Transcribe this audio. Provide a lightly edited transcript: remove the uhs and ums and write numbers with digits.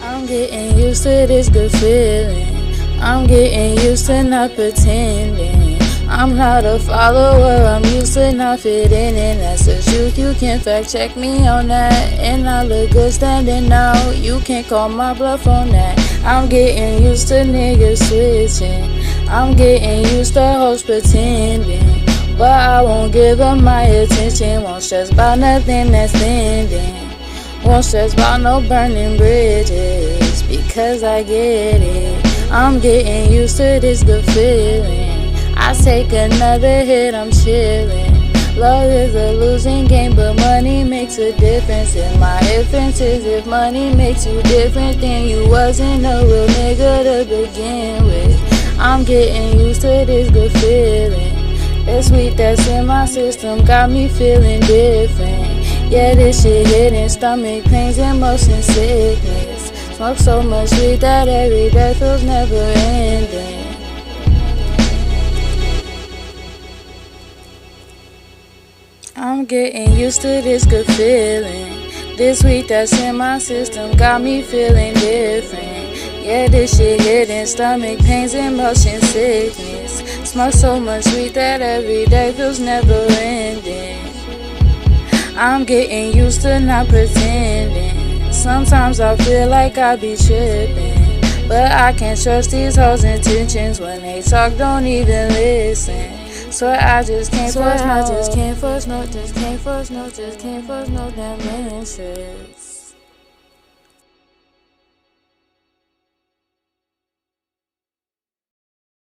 I'm getting used to this good feeling. I'm getting used to not pretending. I'm not a follower, I'm used to not fitting in. That's the truth, you can fact check me on that. And I look good standing out, you can't call my bluff on that. I'm getting used to niggas switching. I'm getting used to hoes pretending. But I won't give up my attention. Won't stress about nothing that's ending. Won't stress about no burning bridges, because I get it. I'm getting used to this good feeling. I take another hit, I'm chilling. Love is a losing game, but money makes a difference. And my difference is if money makes you different, then you wasn't a real nigga to begin with. I'm getting used to this good feeling. That sweet that's in my system got me feeling different. Yeah, this shit hitting, stomach pains and motion sickness. Smoke so much weed that every day feels never ending. I'm getting used to this good feeling. This weed that's in my system got me feeling different. Yeah, this shit hitting, stomach pains and motion sickness. Smoke so much weed that every day feels never ending. I'm getting used to not pretending. Sometimes I feel like I be tripping, but I can't trust these hoes' intentions. When they talk, don't even listen. So I just can't force no, just can't force no, just can't force no, just can't force no damn interest.